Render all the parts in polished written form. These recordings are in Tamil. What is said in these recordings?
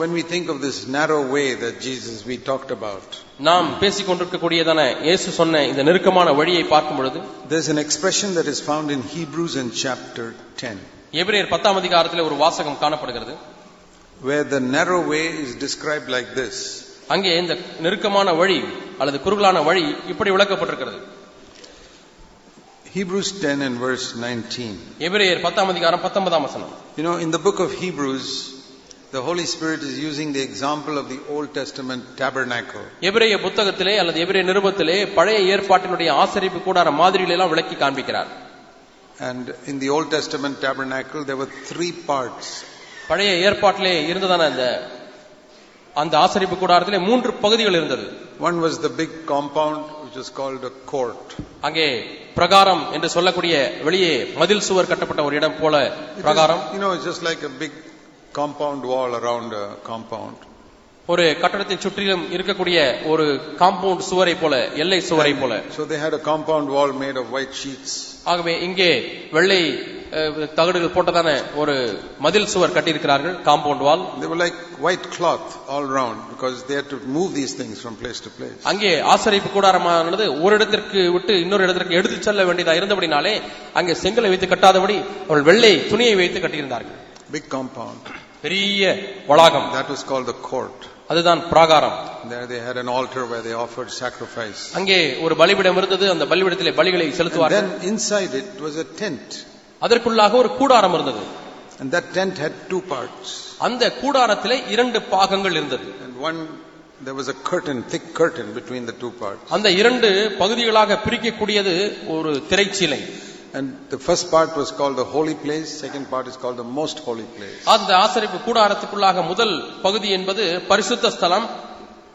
when we think of this narrow way that we talked about, நாம் பேசிக் கொண்டிருக்கக்கூடியதான இயேசு சொன்ன இந்த நெருக்கமான வழியை பார்க்கும் பொழுது, there's an expression that is found in Hebrews in chapter 10. எபிரேயர் 10ஆம் அதிகாரத்திலே ஒரு வாசகம் காணப்படுகிறது, where the narrow way is described like this. அங்கே இந்த நெருக்கமான வழி அல்லது குறுகலான வழி இப்படி விளக்கப்பட்டிருக்கிறது. Hebrews 10 and verse 19. எபிரேயர் 10ஆம் அதிகாரம் 19ஆம் வசனம். In the book of Hebrews, the Holy Spirit is using the example of the Old Testament tabernacle. எபிரேய புத்தகத்திலே அல்லது எபிரேய நிருபத்திலே பழைய ஏற்பாட்டினுடைய ஆசரிப்பு கூடார மாதிரிகளை எல்லாம் விளக்கி காண்பிக்கிறார். And in the Old Testament tabernacle there were 3 parts. பழைய ஏற்பாட்டிலே இருந்ததான அந்த ஆசரிப்பு கூடாரத்திலே 3 பகுதிகள் இருந்தது. One was the big compound which was called a court. அங்கே பிரகாரம் என்று சொல்லக்கூடிய வெளியே மதில் சுவர் கட்டப்பட்ட ஒரு இடம் போல பிரகாரம். It's just like a big compound wall around a compound. ஒரு கட்டடத்தை சுற்றிலும் இருக்கக்கூடிய ஒரு காம்பவுண்ட் சுவரை போல, எல்லை சுவரை போல. So they had a compound wall made of white sheets. ஆகவே இங்கே வெள்ளை தகடுகள் போட்டதான ஒரு மதில் சுவர் கட்டியிருக்கிறார்கள், compound wall. They were like white cloth all around because they had to move these things from place to place. அங்கே ஆசரிப்பு கூடாரமானது ஒரு இடத்திற்கு விட்டு இன்னொரு இடத்திற்கு எடுத்து செல்ல வேண்டியதா இருந்தபடினாலே அங்கே செங்கலை வைத்து கட்டாதபடி அவர்கள் வெள்ளை துணியை வைத்து கட்டியிருந்தார்கள். Big compound, பெரிய வளாகம். that was called the court. அதுதான் பிராகாரம். There they had an altar where they offered sacrifice. அங்கே ஒரு பலிபீடம் இருந்தது, அந்த பலிபீடத்திலே பலிகளை செலுத்துவார்கள். Then inside it was a tent. அதற்குள்ளாக ஒரு கூடாரம் இருந்தது. And that tent had 2 parts. அந்த கூடாரத்திலே 2 பாகங்கள் இருந்தது. And there was a curtain, thick curtain between the 2 parts. அந்த 2 பகுதிகளாக பிரிக்கக்கூடியது ஒரு திரைச்சீலை. And the first part was called the holy place, second part is called the most holy place. அந்த ஆசரிப்பு கூடாரத்துக்குள்ளாக முதல் பகுதி என்பது பரிசுத்த ஸ்தலம்,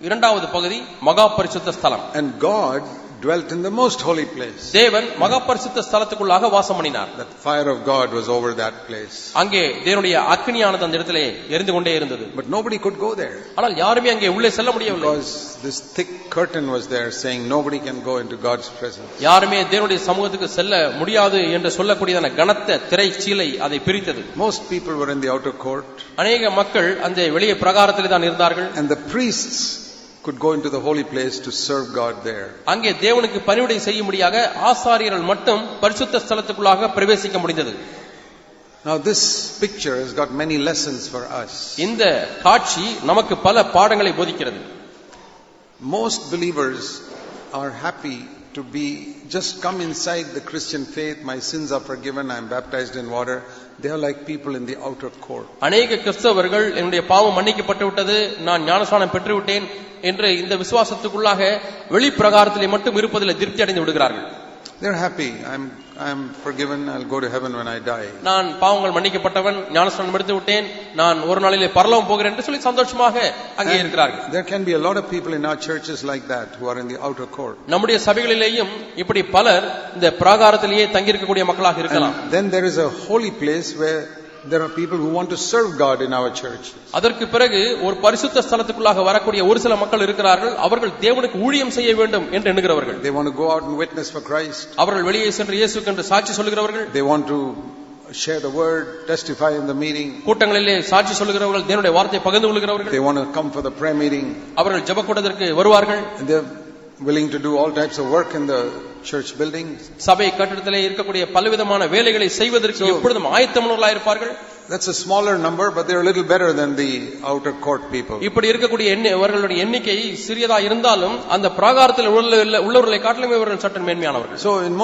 இரண்டாவது பகுதி மகா பரிசுத்த ஸ்தலம். And God dwelt in the most holy place. தேவன் மகா பரிசுத்த ஸ்தலத்துக்குள்ளாக வாசம் பண்ணினார். That fire of God was over that place. அங்கே தேவனுடைய அக்கினியானது அந்த இடத்திலே எரிந்து கொண்டே இருந்தது. But nobody could go there. ஆனால் யாருமே அங்கே உள்ளே செல்ல முடியவில்லை. Because this thick curtain was there saying nobody can go into God's presence. யாருமே தேவனுடைய சமூகத்துக்கு செல்ல முடியாது என்று சொல்லக்கூடியதான கனத்த திரைச்சீலை அதை பிரித்தது. Most people were in the outer court. அநேக மக்கள் அந்த வெளியே பிரகாரத்திலே தான் இருந்தார்கள். And the priests could go into the holy place to serve God there. அங்கே தேவனுக்கு பணிவிடை செய்யும்படியாக ஆசாரியர்கள் மட்டும் பரிசுத்த ஸ்தலத்துக்குள்ளாக பிரவேசிக்க முடிந்தது. Now this picture has got many lessons for us. இந்த காட்சி நமக்கு பல பாடங்களை போதிக்கிறது. Most believers are happy to be just come inside the Christian faith. My sins are forgiven, I am baptized in water. They are like people in the outer court. அநேக கிறிஸ்தவர்கள் என்னுடைய பாவம் மன்னிக்கப்பட்டு விட்டது, நான் ஞானஸ்நானம் பெற்று விட்டேன் என்று இந்த விசுவாசத்துக்குள்ளாக வெளி பிரகாரத்திலே மட்டும் இருப்பதில் திருப்தி அடைந்து விடுகிறார்கள். They are happy. I am forgiven, I'll go to heaven when I die. நான் பாவங்கள் மன்னிக்கப்பட்டவன், ஞானஸ்நானம் எடுத்து விட்டேன், நான் ஒரு நாளிலே பரலோகம் போகிறேன் என்று சொல்லி சந்தோஷமாக அங்கே இருக்கிறார்கள். There can be a lot of people in our churches like that who are in the outer court. நம்முடைய சபைகளிலேயும் இப்படி பலர் இந்த பிரகாரத்திலேயே தங்கி இருக்கக்கூடிய மக்களாக இருக்கலாம். Then there is a holy place where there are people who want to serve God in our church. அதற்கு பிறகு ஒரு பரிசுத்த ஸ்தலத்துக்குள்ளாக வரக்கூடிய ஒரு சில மக்கள் இருக்கிறார்கள், அவர்கள் தேவனுக்கு ஊழியம் செய்ய வேண்டும் என்று எண்ணுகிறவர்கள். They want to go out and witness for Christ. அவர்கள் வெளியே சென்று இயேசுவுக்கு என்று சாட்சி சொல்லுகிறவர்கள். They want to share the word, testify in the meeting. கூட்டங்களிலே சாட்சி சொல்லுகிறவர்கள், தேவனுடைய வார்த்தையை பகிர்ந்து கொள்கிறவர்கள். They want to come for the prayer meeting. அவர்கள் ஜெப கூட்டத்திற்கு வருவார்கள். They are willing to do all types of work in the church building. சபை கட்டடத்திலே இருக்கக்கூடிய பலவிதமான வேலைகளை செய்வதற்கு எப்பொழுதும் ஆயத்தமுள்ளவர்களாக இருப்பார்கள். That's a smaller number, but they're a little better than the outer court people. இப்படி இருக்கக்கூடிய அவர்களுடைய எண்ணிக்கை சிறியதா இருந்தாலும் அந்த பிராகாரத்தில் உள்ளவர்களை காட்டிலும் இவர்கள் சற்று மேன்மையானவர்கள். So in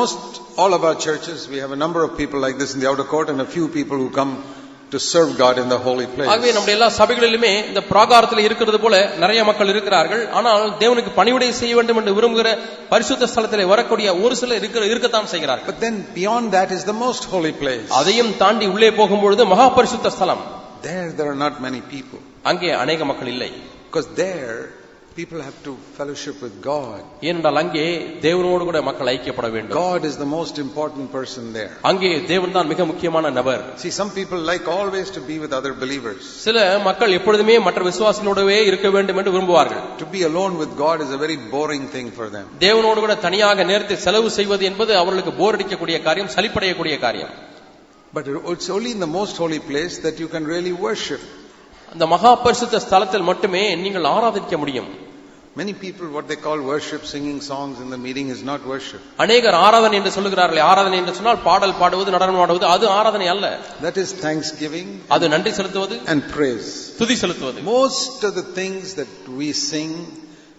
all of our churches we have a number of people like this in the outer court and a few people who come to serve God in the holy place. ஆகவே நம்முடைய எல்லா சபைகளிலுமே இந்த பிராகாரத்தில் இருக்கிறது போல நிறைய மக்கள் இருக்கிறார்கள். ஆனால் தேவனுக்கு பணிவிடை செய்ய வேண்டும் என்று விரும்புகிற பரிசுத்த ஸ்தலத்திலே வரக்கூடிய ஒரு சிலர் இருக்கத்தான் செய்கிறார்கள். But then beyond that is the most holy place. அதையும் தாண்டி உள்ளே போகும்பொழுது மகா பரிசுத்த ஸ்தலம். There are not many people. அங்கே அநேக மக்கள் இல்லை. Because there people have to fellowship with God. ஏனென்றால் அங்கே தேவனோடு கூட மக்கள் ஐக்கியப்பட வேண்டும். God is the most important person there. அங்கே தேவன் தான் மிக முக்கியமான நபர். See, some people like always to be with other believers. சில மக்கள் எப்பொழுதுமே மற்ற விசுவாசிகளோடவே இருக்க வேண்டும் என்று விரும்புவார்கள். To be alone with God is a very boring thing for them. தேவனோடு கூட தனியாக நேரத்தை செலவு செய்வது என்பது அவர்களுக்கு போர் அடிக்கக்கூடிய காரியம், சலிப்படையக்கூடிய காரியம். But it's only in the most holy place that you can really worship. அந்த மகா பரிசுத்த ஸ்தலத்தில் மட்டுமே நீங்கள் ஆராதிக்க முடியும். Many people, what they call worship, singing songs in the meeting, is not worship. அநேகர் ஆராதனை என்று சொல்லுகிறார்கள். ஆராதனை என்று சொன்னால் பாடல் பாடுவது, நடனம் ஆடுவது, அது ஆராதனை அல்ல. That is thanksgiving, அது நன்றி செலுத்துவது and praise. துதி செலுத்துவது. Most of the things that we sing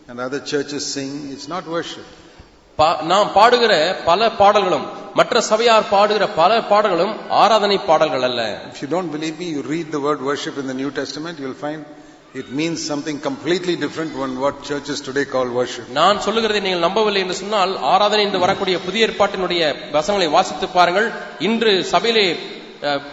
and other churches sing, it's not worship. நாம் பாடுகிற பல பாடல்களும், மற்ற சபையார் பாடுகிற பல பாடல்களும் ஆராதனை பாடல்கள் அல்ல. If you don't believe me, you read the word worship in the New Testament, you'll find it means something completely different from what churches today call worship. நான் சொல்லுகிறதை நீங்கள் நம்பவில்லை என்று சொன்னால், ஆராதனை என்று வரக்கூடிய புதிய ஏற்பாட்டினுடைய வசனங்களை வாசித்து பாருங்கள். இன்று சபையிலே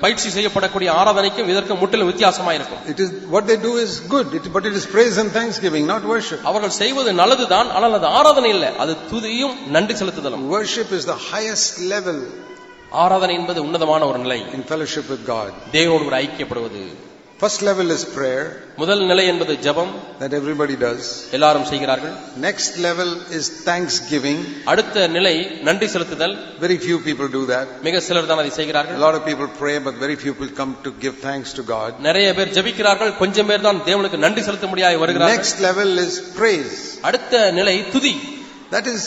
பயிற்சி செய்யப்படக்கூடிய ஆராதனைக்கும் இதற்கு முற்றிலும் வித்தியாசமாக இருக்கும். It is what they do is good, but it is praise and thanksgiving, not worship. அவர்கள் செய்வது நல்லதுதான், ஆனால் அது ஆராதனை இல்லை, அது துதியும் நன்றி செலுத்துதலும். Worship is the highest level. ஆராதனை என்பது உன்னதமான ஒரு நிலை, in fellowship with God. தேவனோடு கூட ஐக்கியப்படுவது. First level is prayer, முதல் நிலை என்பது ஜெபம், that everybody does. எல்லாரும் செய்கிறார்கள். Next level is thanksgiving. அடுத்த நிலை நன்றி செலுத்துதல். Very few people do that. மிக சிலர் தான் அதை செய்கிறார்கள். A lot of people pray, but very few people come to give thanks to God. நிறைய பேர் ஜெபிக்கிறார்கள், கொஞ்சம் பேர் தான் தேவனுக்கு நன்றி செலுத்த முடியாய் வருகிறார்கள். Next level is praise. அடுத்த நிலை துதி. That is,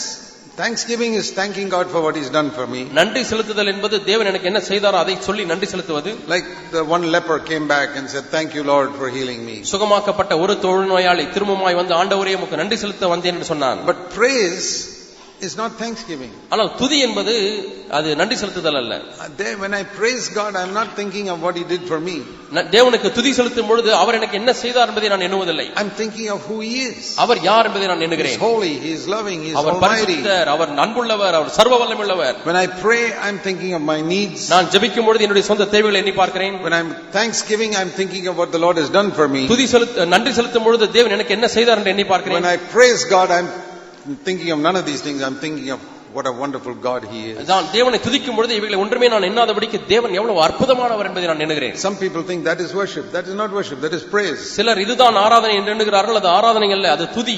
thanksgiving is thanking God for what He's done for me. நன்றி செலுத்துதல் என்பது தேவன் எனக்கு என்ன செய்தாரோ அதை சொல்லி நன்றி செலுத்துவது. Like the one leper came back and said, "Thank you, Lord, for healing me." சுகமாக்கப்பட்ட ஒரு தொழுநோயாளி திரும்பமாய் வந்து, ஆண்டவரே உமக்கு நன்றி செலுத்த வந்தேன் என்று சொன்னான். But praise is not thanksgiving. ஆனால் துதி என்பது அது நன்றி செலுத்துதல் அல்ல. When I praise God, I'm not thinking of what He did for me. தேவனுக்கு துதி செலுத்தும் பொழுது அவர் எனக்கு என்ன செய்தார் என்பதை நான் எண்ணுவதில்லை. I'm thinking of who He is. அவர் யார் என்பதை நான் எண்ணுகிறேன். He's holy, He's loving, He's அவர் almighty. பரிசுத்தர், அவர் அன்புள்ளவர், அவர் சர்வ வல்லமையுள்ளவர். When I pray, I'm thinking of my needs. நான் ஜெபிக்கும் பொழுது என்னுடைய சொந்த தேவைகளை எண்ணி பார்க்கிறேன். When I'm thanksgiving, I'm thinking of what the Lord has done for me. துதி நன்றி செலுத்தும் பொழுது தேவன் எனக்கு என்ன செய்தார் என்று எண்ணி பார்க்கிறேன். When I praise God, I'm thinking of none of these things. I'm thinking of what a wonderful God He is. நான் தேவனை துதிக்கும் பொழுது இவைகளை ஒன்றுமே நான் எண்ணாதபடிக்கு தேவன் எவ்வளவு அற்புதமானவர் என்பதை நான் எண்ணுகிறேன். Some people think that is worship. That is not worship, that is praise. சிலர் இதுதான் ஆராதனை என்று எண்ணுகிறார்கள். அது ஆராதனை அல்ல, அது துதி.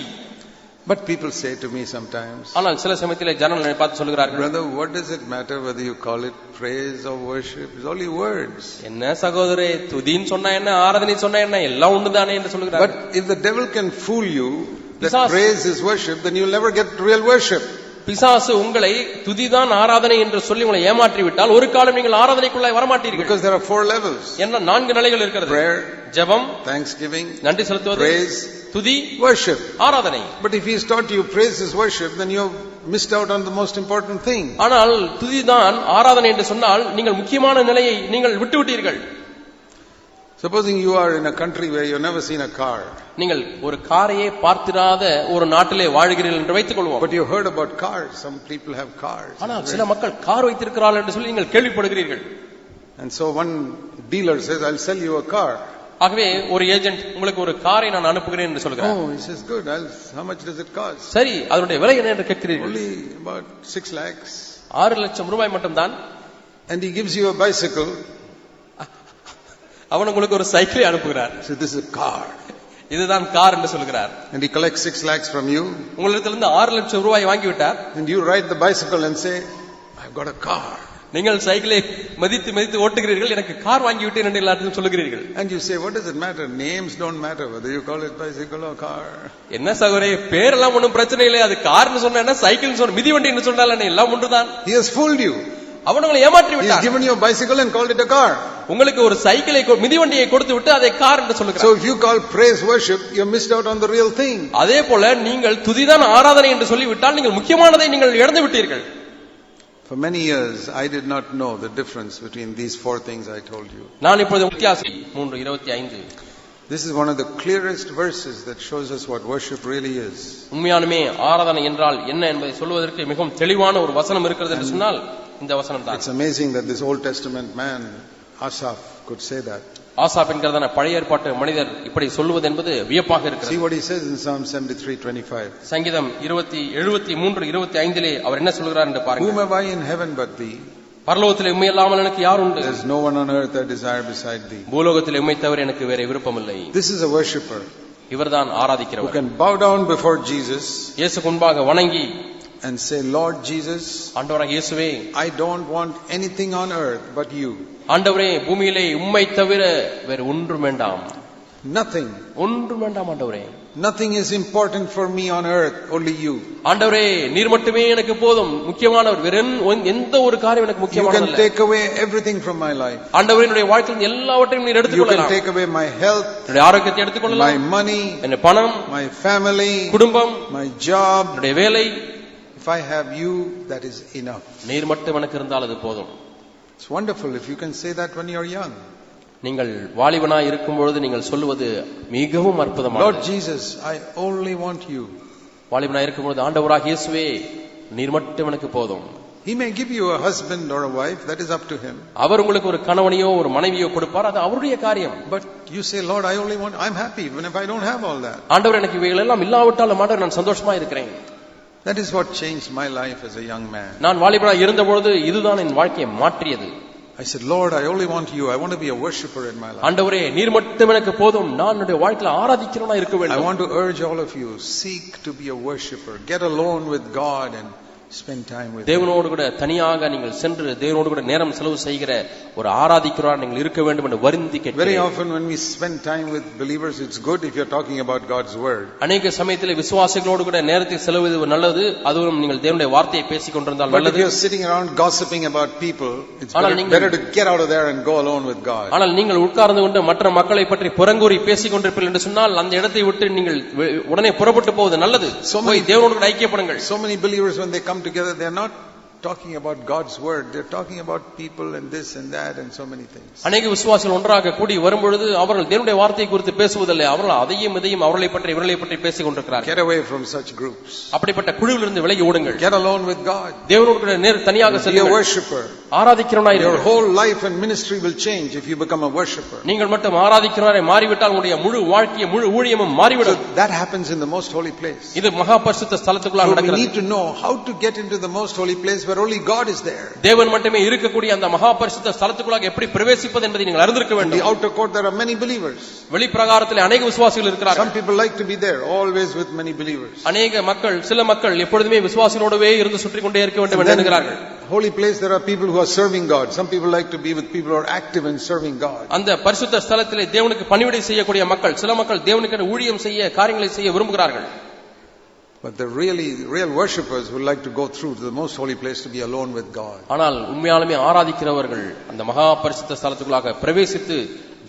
But people say to me sometimes, ஆனால் சில சமயத்திலே ஜனங்களை பார்த்து சொல்கிறார்கள், "Brother, what does it matter whether you call it praise or worship? It's only words." என்ன சகோதரே, துதின்னு சொன்னா என்ன, ஆராதனை சொன்னா என்ன, எல்லாம் ஒன்றுதானே என்று சொல்கிறார்கள். But if the devil can fool you that praise is worship, then you'll never get real worship. பிசாசு உங்களை துதிதான் ஆராதனை என்று சொல்லி உங்களை ஏமாற்றி விட்டால் ஒரு காலம் நீங்கள் ஆராதனைக்குள்ளாய் வரமாட்டீர்கள். Because there are 4 levels. என்ன 4 நிலைகள் இருக்கிறது. Prayer, ஜெபம், thanksgiving, நன்றி செலுத்துவது, praise, துதி, worship. ஆராதனை. But if He's taught you praise is worship, then you've missed out on the most important thing. ஆனால் துதிதான் ஆராதனை என்று சொன்னால் நீங்கள் முக்கியமான நிலையை நீங்கள் விட்டுவிட்டீர்கள். Supposing you are in a country where you've never seen a car. நீங்கள் ஒரு காரையே பார்த்திராத ஒரு நாட்டிலே வாழ்கிறீர்கள் என்று வைத்துக் கொள்வோம். But you heard about cars. Some people have cars. ஆனால் சில மக்கள் கார் வைத்திருக்கிறார்கள் என்று சொல்லி நீங்கள் கேள்விப்படுகிறீர்கள். And so one dealer says, "I'll sell you a car." ஆகவே ஒரு ஏஜென்ட் உங்களுக்கு ஒரு காரை நான் அனுப்புகிறேன் என்று சொல்கிறார். Oh, he says, "Good. How much does it cost?" சரி, அதனுடைய விலை என்ன என்று கேட்கிறீர்கள். Only about 6 lakhs. 6 லட்சம் ரூபாய் மட்டும்தான். And he gives you a bicycle. அவன் உங்களுக்கு ஒரு சைக்கிளை அனுப்புகிறார். So this is a car. இதுதான் கார் என்று சொல்கிறார். And he collects 6 lakhs from you. உங்களிடத்திலிருந்து 6 லட்சம் ரூபாய் வாங்கி விட்டார். And you ride the bicycle and say, "I've got a car." நீங்கள் சைக்கிளை மதித்து ஓட்டுகிறீர்கள், எனக்கு கார் வாங்கி விட்டேன் என்று எல்லாருக்கும் சொல்லுகிறீர்கள். And you say, "What does it matter? Names don't matter whether you call it bicycle or car." என்ன சகோதரே, பேரெல்லாம் ஒன்றும் பிரச்சனை இல்லை, அது கார்னு சொன்னா என்ன, சைக்கிள் சொன்ன மிதிவண்டி என்று சொன்னால் என்ன, எல்லாம் ஒன்றுதான். He has fooled you. அவன் உங்களை ஏமாற்றி விட்டான். He's given you a bicycle and called it a car. உங்களுக்கு ஒரு சைக்கிளை மிதிவண்டியை கொடுத்து விட்டு அதை கார் என்று சொல்லுகிறார். So if you call praise worship, you missed out on the real thing. அதே போல நீங்கள் துதிதான் ஆராதனை என்று சொல்லிவிட்டால் நீங்கள் முக்கியமானதை நீங்கள் இழந்து விட்டீர்கள். For many years I did not know the difference between these 4 things I told you. நான் இப்பொழுது வித்தியாசம் 3:25. This is one of the clearest verses that shows us what worship really is. உண்மையாலுமே ஆராதனை என்றால் என்ன என்பதை சொல்வதற்கு மிகவும் தெளிவான ஒரு வசனம் இருக்கிறது என்று சொன்னால் இந்த வசனம் தான். It's amazing that this Old Testament man Asaph could say that. Asaph என்கிறதான பழைய ஏற்பாட்டு மனிதர் இப்படி சொல்லுவது என்பது வியப்பாக இருக்கிறது. See what he says in Psalm 73:25. சங்கீதம் 73:25 அவர் என்ன சொல்கிறார் என்று பாருங்கள். Whom have I in heaven but thee? பரலோகத்திலே உம்மை அல்லாமல் எனக்கு யார் உண்டு? There is no one on earth I desire beside thee. பூலோகத்திலே உம்மை தவிர எனக்கு வேற விருப்பமில்லை. This is a worshipper. இவர்தான் Who ஆராதிக்கிறவர். can bow down before Jesus இயேசுக்கு முன்பாக வணங்கி and say, "Lord Jesus, ஆண்டவராகிய இயேசுவே, I don't want anything on earth but you." ஆண்டவரே, பூமியிலே உம்மை தவிர வேற ஒன்றும் வேண்டாம். Nothing. ஒன்றும் வேண்டாம் ஆண்டவரே. Nothing is important for me on earth, only you. ஆண்டவரே நீர் மட்டுமே எனக்கு போதும், முக்கியமானவர். வேற எந்த ஒரு காரியம் எனக்கு You முக்கியமானது can அல்ல. take away everything from my life. ஆண்டவரே என்னுடைய வாழ்க்கையில் எல்லாவற்றையும் நீர் You எடுத்துக்கொள்ளலாம். can take away my health, என்னுடைய ஆரோக்கியத்தை எடுத்துக்கொள்ளலாம், my money, என்னுடைய பணம், my family, குடும்பம், my job. என்னுடைய வேலை. If I have you, that is enough. நீர் மட்டும் எனக்கு இருந்தால் அது போதும். It's wonderful if you can say that when you're young. நீங்கள் வாலிபனாய் இருக்கும் பொழுது நீங்கள் சொல்லுவது மிகவும் அற்புதமானது. Lord Jesus, I only want you. வாலிபனாய் இருக்கும் பொழுது ஆண்டவராகிய இயேசுவே நீர் மட்டும் எனக்கு போதும். He may give you a husband or a wife, that is up to him. அவர் உங்களுக்கு ஒரு கணவனையோ ஒரு மனைவியோ கொடுப்பார், அது அவருடைய காரியம். But you say, Lord, I only want, I'm happy even if I don't have all that. ஆண்டவர் எனக்கு இவைகள் எல்லாம் இல்லாவிட்டாலும் ஆண்டவர் நான் சந்தோஷமா இருக்கிறேன். That is what changed my life as a young man. நான் வாலிபனாய் இருந்த பொழுது இதுதான் என் வாழ்க்கையை மாற்றியது. I said, Lord, I only want you. I want to be a worshipper in my life. ஆண்டவரே நீர் மட்டும் எனக்கு போதும், நான் என்னுடைய வாழ்க்கையில ஆராதிக்கிறவனா இருக்க I வேண்டும். want to urge all of you, seek to be a worshipper. Get alone with God and spend time with Him. தேவனோடு கூட தனியாக நீங்கள் சென்று தேவனோடு கூட நேரம் செலவு செய்கிற ஒரு ஆராதிக்கிறவரா நீங்கள் இருக்க வேண்டும் என்று வருந்தி Very கேட்கிறேன். often when we spend time with believers, it's good if you're talking about God's word. அநேக சமயத்தில் விசுவாசிகளோடு கூட நேரத்தை செலவிடுவது நல்லது, அதுவும் நீங்கள் தேவனுடைய வார்த்தையை பேசிக் கொண்டிருந்தால் But if நல்லது. you're sitting around gossiping about people, it's ஆனால் better to get out of there and go alone with God. ஆனால் நீங்கள் உட்கார்ந்து கொண்டு மற்ற மக்களை பற்றி புறங்கூறி பேசிக் கொண்டிருப்பீர்கள் என்று சொன்னால் அந்த இடத்தை விட்டு நீங்கள் உடனே புறப்பட்டு போவது நல்லது. போய் தேவனோடு கூட ஐக்கியப்படுங்கள். So many believers, when they come together, they're not talking about God's word. They're talking about people and this and that and so many things. அநேக விசுவாசிகள் ஒன்றாக கூடி வரும்பொழுது அவர்கள் தேவனுடைய வார்த்தையை குறித்து பேசுவதில்லை, அவர்கள் அதையும் இதையும் அவர்களை பற்றி இவர்களை பற்றி பேசிக் கொண்டிருக்கிறார்கள். Get away from such groups. அப்படிப்பட்ட குழுவிலிருந்து விலகி ஓடுங்கள். Get alone with God. தேவனோடு கூட தனியாக Be a செல்லுங்கள். worshipper. ஆராதிக்கிறவனாய் Your இருங்கள். whole life and ministry will change if you become a worshipper. நீங்கள் மட்டும் ஆராதிக்கிறவராய் மாறிவிட்டால் உங்களுடைய முழு வாழ்க்கையும் முழு ஊழியமும் So மாறிவிடும். that happens in the most holy place. இது மகா பரிசுத்த ஸ்தலத்துக்குள்ள So we நடக்கிறது. need to know how to get into the most holy place where only God is there. தேவன் மட்டுமே இருக்கக்கூடிய அந்த மகா பரிசுத்த ஸ்தலத்துக்குள்ளாக எப்படி பிரவேசிப்பது என்பதை நீங்கள் அறிந்திருக்க In the வேண்டும். outer court there are many believers. வெளிப்பிரகாரத்திலே அநேக விசுவாசிகள் இருக்கிறார்கள். Some people like to be there, always with many believers. அநேக மக்கள் சில மக்கள் எப்பொழுதுமே விசுவாசிகளோடவே இருந்து சுற்றி கொண்டே இருக்க வேண்டும் என்று எண்ணுகிறார்கள். Holy place, there are people who are serving God. Some people like to be with people who are active in serving God. அந்த பரிசுத்த ஸ்தலத்திலே தேவனுக்கு பணிவிடை செய்யக்கூடிய மக்கள், சில மக்கள் தேவனுக்கு ஊழியம் செய்ய காரியங்களை செய்ய விரும்புகிறார்கள். But the real worshippers would like to go through to the most holy place to be alone with God. ஆனால் உண்மையாலுமே ஆராதிக்கிறவர்கள் அந்த மகா பரிசுத்த ஸ்தலத்துக்குள்ளாக பிரவேசித்து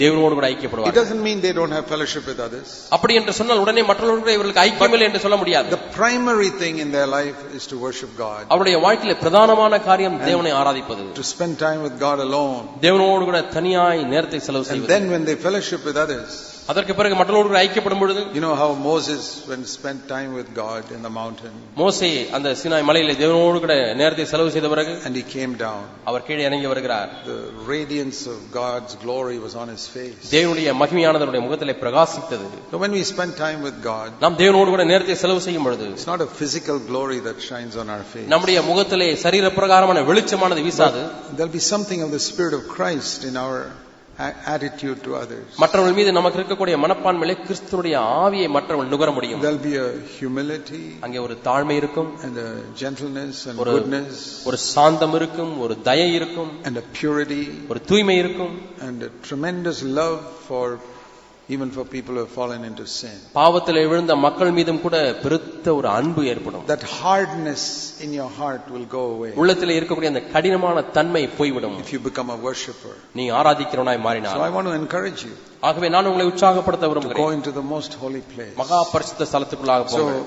தேவனோடு கூட It ஐக்கியப்படுவார்கள். doesn't mean they don't have fellowship with others. அப்படி என்று சொன்னால் உடனே மற்றவர்களுக்கு இவர்களுக்கு ஐக்கியம் இல்லை என்று சொல்ல முடியாது. The primary thing in their life is to worship God. அவருடைய வாழ்க்கையிலே பிரதானமான காரியம் தேவனை ஆராதிப்பது. To spend time with God alone. தேவனோடு கூட தனியாய் நேரத்தை செலவு And செய்வது. then when they fellowship with others, அதற்கு பிறகு மற்றவர்களோடு கூட ஐக்கியப்படும் பொழுது, you know how Moses, when spent time with God in the mountain, மோசே அந்த சீனாய் மலையிலே தேவனோடு கூட நேரத்தை செலவு செய்த பிறகு and he came down, அவர் கீழே இறங்கி வருகிறார். the radiance of God's glory was on his face. தேவனுடைய மகிமையானது அவருடைய முகத்திலே பிரகாசித்தது. So when we spend time with God, நாம் தேவனோடு கூட நேரத்தை செலவு செய்யும் பொழுது it's not a physical glory that shines on our face. நம்முடைய முகத்திலே சரீர பிரகாரமான வெளிச்சமானது வீசாது. There'll be something of the Spirit of Christ in our attitude to others. மற்றவர்கள் மீது நமக்கு இருக்கக்கூடிய மனப்பான்மையிலே கிறிஸ்துவுடைய ஆவியை மற்றவர்கள் நுகர முடியும். There'll be a humility அங்கே ஒரு தாழ்மை இருக்கும், and a gentleness and ஒரு goodness ஒரு சாந்தம் இருக்கும், ஒரு தயை இருக்கும், and a purity ஒரு தூய்மை இருக்கும், and a tremendous love for even for people who have fallen into sin. பாவத்திலே விழுந்த மக்கள் மீதும் கூட பெருத்த ஒரு அன்பு ஏற்படும். That hardness in your heart will go away உள்ளத்திலே இருக்கக்கூடிய அந்த கடினமான தன்மை போய்விடும் if you become a worshipper. நீ ஆராதிக்கிறவனாய் So மாறினார். I want to encourage you ஆகவே நான் உங்களை உற்சாகப்படுத்த to go விரும்புகிறேன். into the most holy place. மகா பரிசுத்த ஸ்தலத்துக்குள்ளாக So போங்கள்.